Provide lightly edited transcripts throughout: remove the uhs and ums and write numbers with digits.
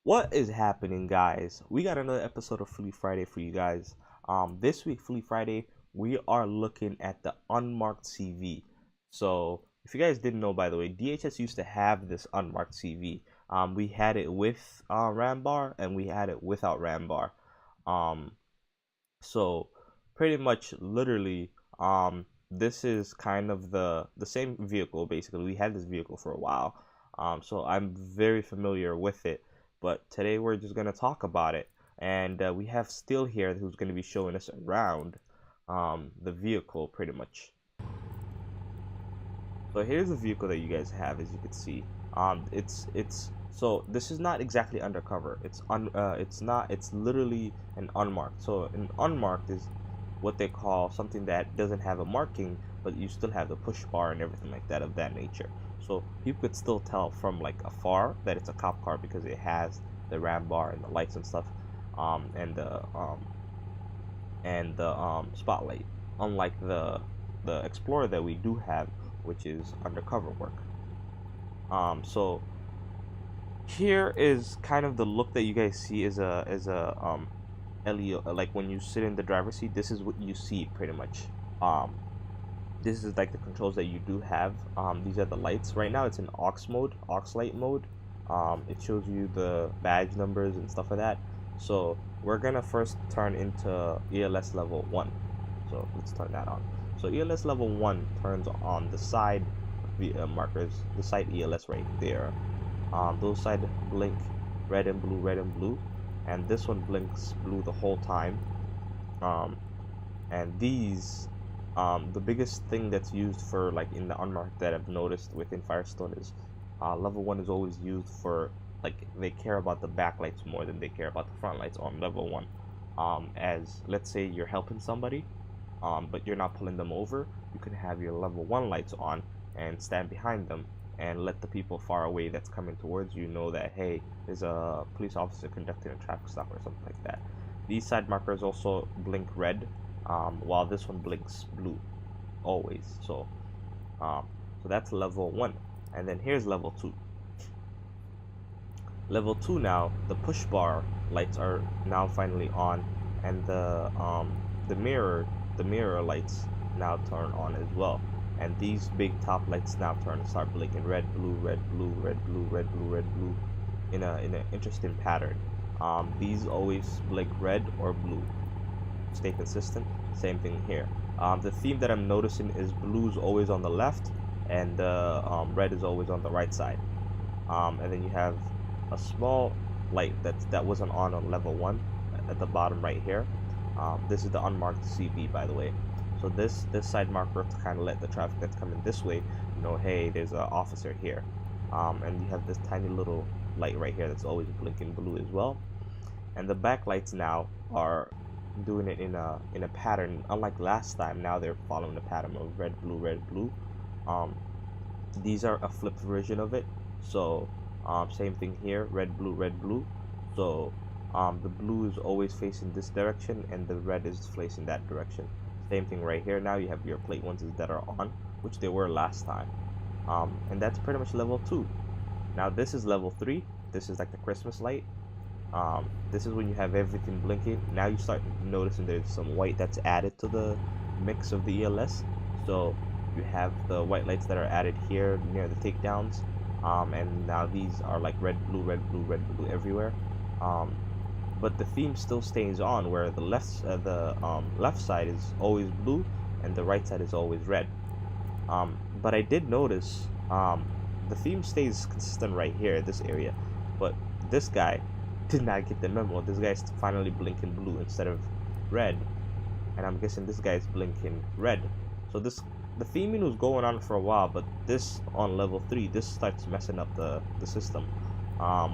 What is happening, guys? We got another episode of Fleet Friday for you guys. This week, Fleet Friday, we are looking at the unmarked CV. So, if you guys didn't know, by the way, DHS used to have this unmarked CV. We had it with Rambar and we had it without Rambar. Um, so pretty much, literally, this is kind of the same vehicle. Basically, we had this vehicle for a while. So I'm very familiar with it. But today we're just gonna talk about it, and we have Steel here who's gonna be showing us around the vehicle pretty much. So here's the vehicle that you guys have, as you can see. It's so this is not exactly undercover. It's not. It's literally an unmarked. So an unmarked is what they call something that doesn't have a marking, but you still have the push bar and everything like that of that nature. So people could still tell from like afar that it's a cop car because it has the ram bar and the lights and stuff, and the spotlight. Unlike the Explorer that we do have, which is undercover work. So here is kind of the look that you guys see as a LEO. Like when you sit in the driver's seat, this is what you see pretty much. This is like the controls that you do have. These are the lights. Right now it's in aux mode, aux light mode. It shows you the badge numbers and stuff like that. So we're gonna first turn into ELS level 1. So let's turn that on. So ELS level 1 turns on the side markers, the side ELS right there. Those side blink red and blue, and this one blinks blue the whole time. And these, the biggest thing that's used for like in the unmarked that I've noticed within Firestone is level 1 is always used for, like, they care about the backlights more than they care about the front lights on level 1. As let's say you're helping somebody, but you're not pulling them over, you can have your level 1 lights on and stand behind them and let the people far away that's coming towards you know that, hey, there's a police officer conducting a traffic stop or something like that. These side markers also blink red, while this one blinks blue always. So that's level 1. And then here's level 2. Level 2, now the push bar lights are now finally on, and the mirror lights now turn on as well. And these big top lights now start blinking red, blue, red, blue, red, blue, red, blue, red, blue, in an interesting pattern. These always blink red or blue. Stay consistent. Same thing here. The theme that I'm noticing is blue's always on the left, and red is always on the right side. And then you have a small light that wasn't on level 1 at the bottom right here. This is the unmarked CV, by the way. So this side marker to kind of let the traffic that's coming this way know, hey, there's an officer here. And you have this tiny little light right here that's always blinking blue as well. And the back lights now are doing it in a pattern. Unlike last time, now they're following the pattern of red, blue, red, blue. These are a flipped version of it. So same thing here, red, blue, red, blue. So the blue is always facing this direction and the red is facing that direction. Same thing right here. Now you have your plate ones that are on, which they were last time. And that's pretty much level 2. Now this is level 3. This is like the Christmas light. This is when you have everything blinking. Now you start noticing there's some white that's added to the mix of the ELS. So you have the white lights that are added here near the takedowns. And now these are like red, blue, red, blue, red, blue everywhere. But the theme still stays on, where the left side is always blue and the right side is always red. But I did notice the theme stays consistent right here, this area, but this guy did not get the memo. This guy's finally blinking blue instead of red, and I'm guessing this guy's blinking red. So the theming was going on for a while, but this on level 3, this starts messing up the system,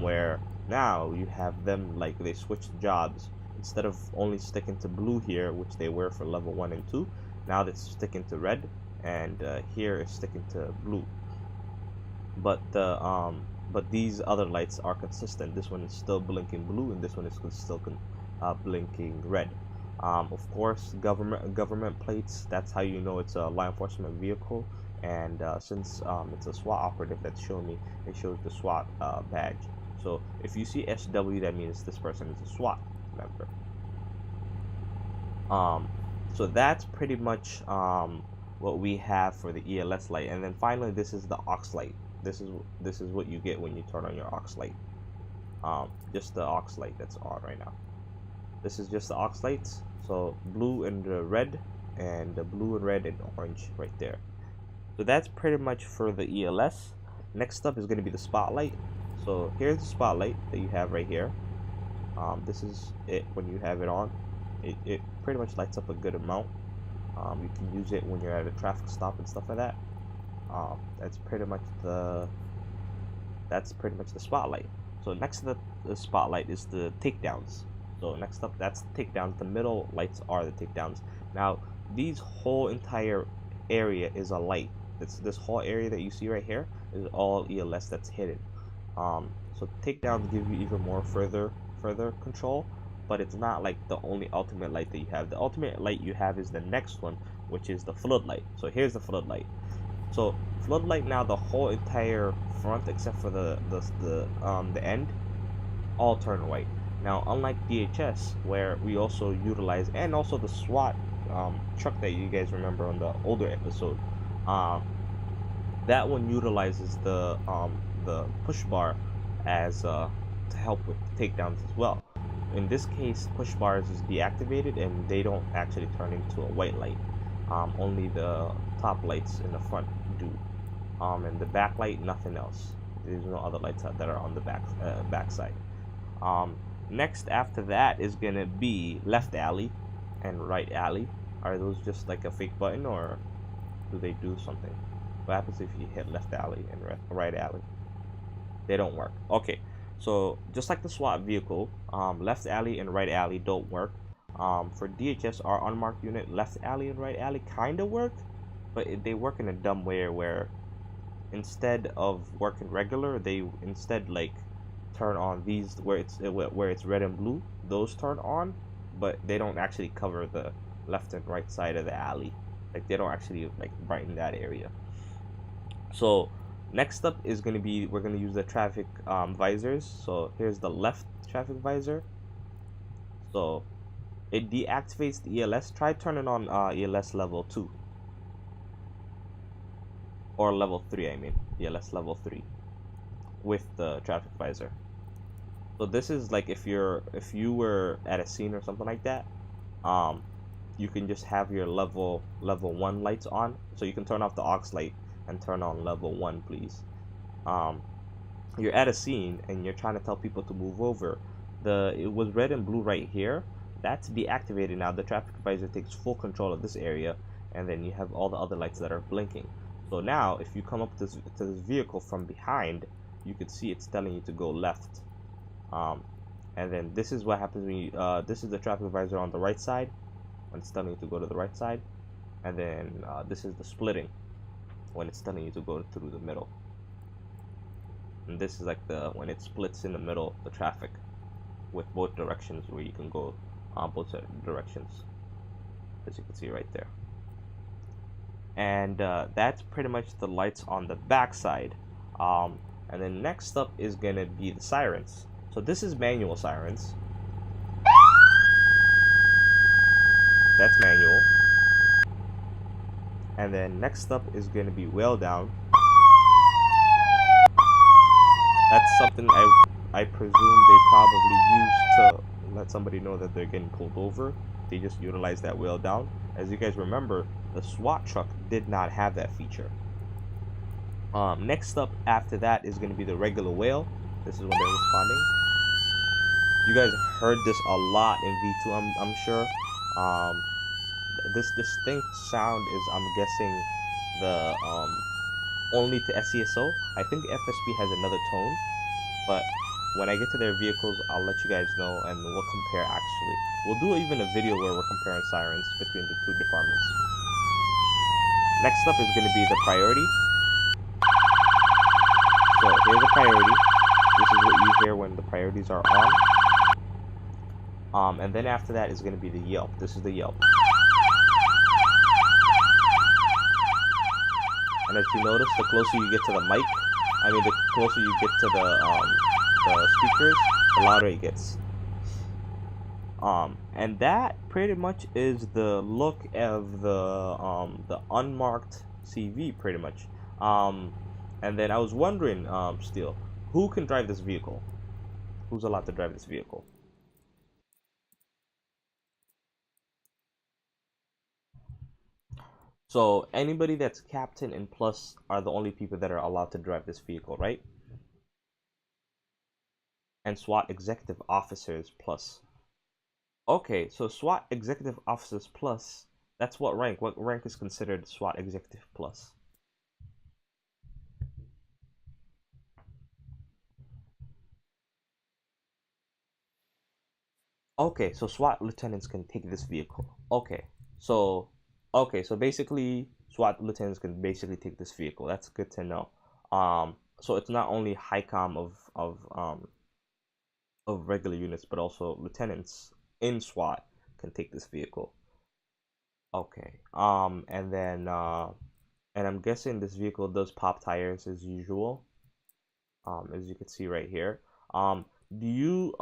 where now you have them, like, they switched jobs. Instead of only sticking to blue here, which they were for level 1 and 2, now they're sticking to red, and here is sticking to blue. But these other lights are consistent. This one is still blinking blue, and this one is still blinking red. Of course, government plates. That's how you know it's a law enforcement vehicle. And since it's a SWAT operative that's showing me, it shows the SWAT badge. So if you see SW, that means this person is a SWAT member. So that's pretty much what we have for the ELS light. And then finally, this is the aux light. This is what you get when you turn on your aux light. Just the aux light that's on right now. This is just the aux lights. So blue and the red, and the blue and red and orange right there. So that's pretty much for the ELS. Next up is going to be the spotlight. So here's the spotlight that you have right here. This is it when you have it on. It pretty much lights up a good amount. You can use it when you're at a traffic stop and stuff like that. That's pretty much the spotlight. So next to the spotlight is the takedowns. So next up, that's the takedowns. The middle lights are the takedowns. Now these whole entire area is a light. This whole area that you see right here is all ELS that's hidden. So takedowns give you even more further control, but it's not like the only ultimate light that you have. The ultimate light you have is the next one, which is the floodlight. So here's the floodlight. So floodlight, now the whole entire front except for the end all turn white. Now unlike DHS, where we also utilize, and also the SWAT truck that you guys remember on the older episode, that one utilizes the push bar as to help with takedowns as well. In this case, push bars is deactivated and they don't actually turn into a white light. Only the top lights in the front do, and the back light, nothing else. There's no other lights that are on the back side. Next after that is gonna be left alley and right alley. Are those just like a fake button, or do they do something? What happens if you hit left alley and right alley? They don't work. Okay, so just like the SWAT vehicle, left alley and right alley don't work. For DHS, our unmarked unit, left alley and right alley kind of work, but they work in a dumb way where instead of working regular, they instead like turn on these where it's red and blue. Those turn on, but they don't actually cover the left and right side of the alley. Like they don't actually like brighten that area. So next up is going to be, we're going to use the traffic visors. So here's the left traffic visor. So it deactivates the ELS. Try turning on ELS level 2 or level 3. I mean ELS level 3 with the traffic visor. So this is like if you were at a scene or something like that, you can just have your level 1 lights on. So you can turn off the aux light and turn on level 1, please. You're at a scene and you're trying to tell people to move over. It was red and blue right here. That's deactivated now. The traffic visor takes full control of this area, and then you have all the other lights that are blinking. So now if you come up to this vehicle from behind, you could see it's telling you to go left. And then this is what happens when you, this is the traffic visor on the right side when it's telling you to go to the right side, and then this is the splitting when it's telling you to go through the middle. And this is like when it splits in the middle, the traffic with both directions, where you can go both directions, as you can see right there. And that's pretty much the lights on the back side. And then next up is gonna be the sirens. So this is manual sirens. That's manual. And then next up is gonna be wheel down. That's something I presume they probably use to let somebody know that they're getting pulled over. They just utilize that wheel down. As you guys remember, the SWAT truck did not have that feature. Next up after that is going to be the regular whale. This is when they're responding. You guys heard this a lot in V2, I'm sure. This distinct sound is, I'm guessing, the only to SCSO. I think FSP has another tone, but when I get to their vehicles, I'll let you guys know, and we'll compare. Actually, we'll do even a video where we're comparing sirens between the two departments. Next up is going to be the priority. So here's the priority. This is what you hear when the priorities are on. And then after that is going to be the yelp. This is the yelp. And as you notice, the closer you get to the mic, the closer you get to the speakers, the louder it gets. And that pretty much is the look of the unmarked CV pretty much. Um, and then I was wondering, still, who can drive this vehicle? Who's allowed to drive this vehicle? So anybody that's captain and plus are the only people that are allowed to drive this vehicle, right? And SWAT executive officers plus. Okay, so SWAT executive officers plus. That's what rank? What rank is considered SWAT executive plus? Okay, so SWAT lieutenants can take this vehicle. So so basically SWAT lieutenants can basically take this vehicle. That's good to know. So it's not only HICOM of regular units, but also lieutenants in SWAT can take this vehicle. Okay. And I'm guessing this vehicle does pop tires as usual. As you can see right here. Do you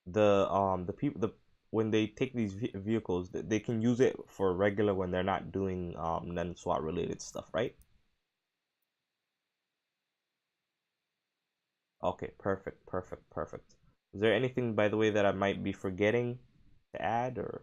the people the when they take these vehicles, they can use it for regular when they're not doing non-SWAT related stuff, right? Okay, perfect, perfect, perfect. Is there anything, by the way, that I might be forgetting to add or?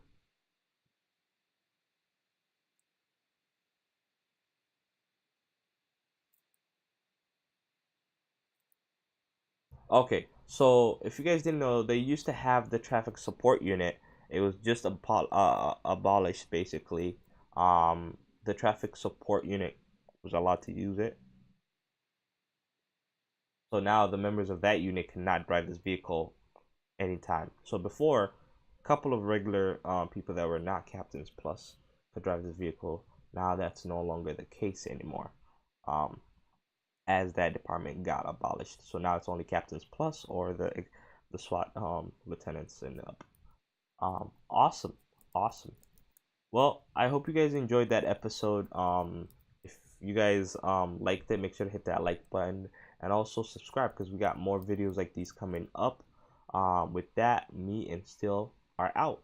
Okay, so if you guys didn't know, they used to have the traffic support unit. It was just abolished basically. The traffic support unit was allowed to use it. So now the members of that unit cannot drive this vehicle anytime. So before, a couple of regular people that were not captains plus could drive this vehicle. Now that's no longer the case anymore. Um, as that department got abolished. So now it's only captains plus or the SWAT lieutenants and up. Awesome, awesome. Well, I hope you guys enjoyed that episode. If you guys liked it, make sure to hit that like button and also subscribe because we got more videos like these coming up. With that, me and Still are out.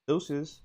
Deuces.